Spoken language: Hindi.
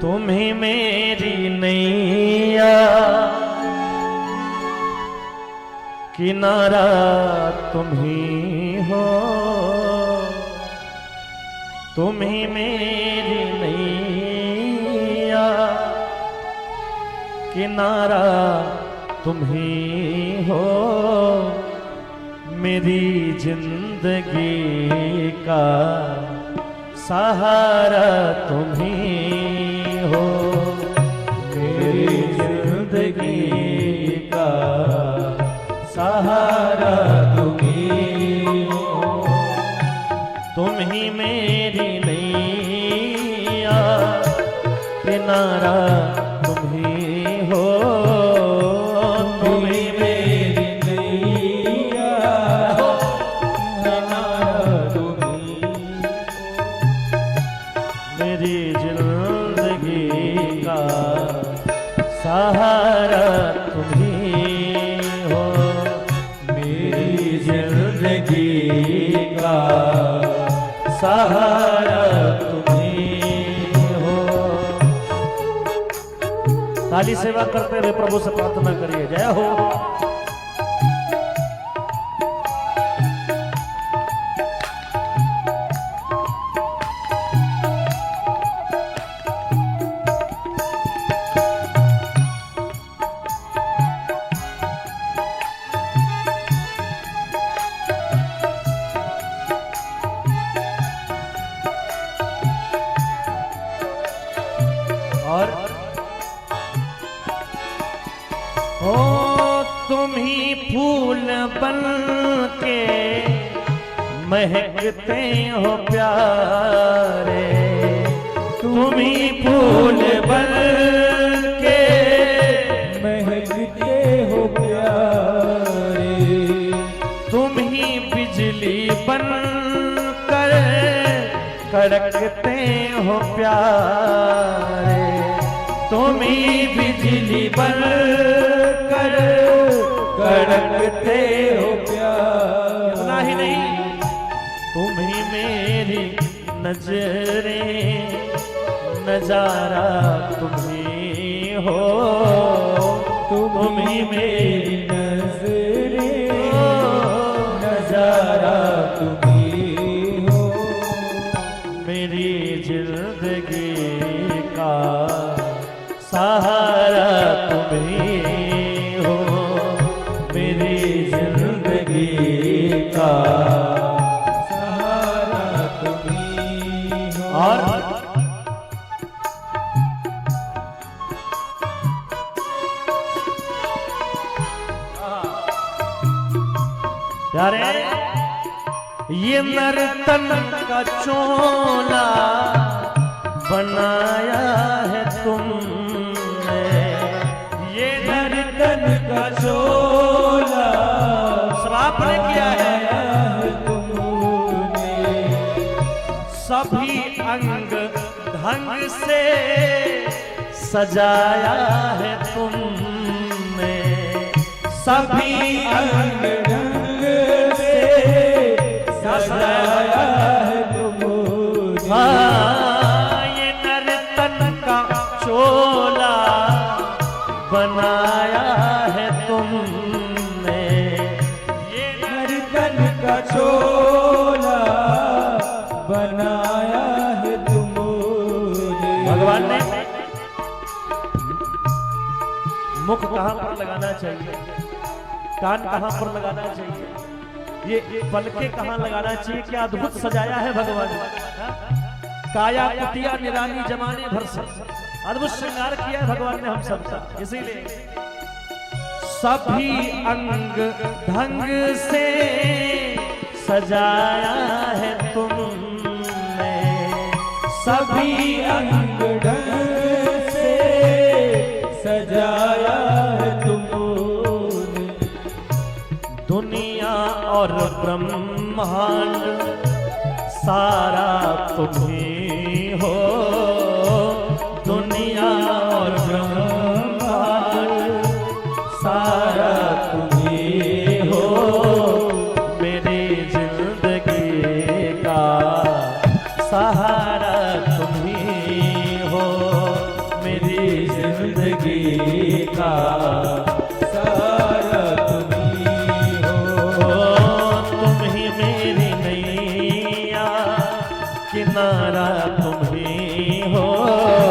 तुम्ही मेरी नैया, किनारा तुम्ही हो। तुम्ही मेरी नैया, किनारा तुम्ही हो। मेरी जिंदगी का सहारा तुम्ही हो। मेरी जिंदगी का सहारा तुम्ही हो। तुम ही मेरी नैया, किनारा तुम्ही हो। तुम ही मेरी नैया, किनारा तुम्ही हो। मेरी जिंदगी का सहारा तुम्ही हो। मेरी जिंदगी का सहारा तुम्ही हो। ताली सेवा करते हुए प्रभु से प्रार्थना करिए, जय हो। और हो तुम ही फूल बन के महकते हो प्यारे। तुम ही फूल बन के महकते हो प्यारे। तुम ही बिजली बन कर कड़कते हो प्यारे। तुम ही बिजली बन कर कड़कते हो प्यारे। इतना ही नहीं, तुम ही मेरी नजरें, नजारा तुम ही हो। तुम ही मेरी नजरें, नजारा तुम ही हो। मेरी जिंदगी का सहारा तुम्ही हो। मेरी जिंदगी का सहारा तुम्ही हो। और प्यारे, ये नर्तन का चोला बनाया है तुमने। ये नर्तन का चोला श्राप ने किया है तुमने। सभी अंग ढंग से सजाया है तुमने। सभी अंग ढंग से सजाया है तुमने। ये नर्तन का चोला बनाया है तुमने। ये नर्तन का चोला बनाया है तुमने। भगवान ने मुख कहां पर लगाना चाहिए, कान कहां पर लगाना चाहिए, ये पलके कहां लगाना चाहिए, क्या अद्भुत सजाया है भगवान ने। काया कुटिया निराली जमाने भर से अद्भुत श्रृंगार किया है भगवान ने हम सबका। इसीलिए सभी अंग ढंग से सजाया है तुमने। सभी अंग ढंग से सजाया है तुमने। दुनिया और ब्रह्मांड सारा तुम्ही हो। दुनिया और ब्रह्मांड सारा तुम्ही हो। मेरी जिंदगी का सहारा तुम्ही हो। जिंदगी का सारा तुम ही हो। तुम ही मेरी नैया किनारा तुम ही हो।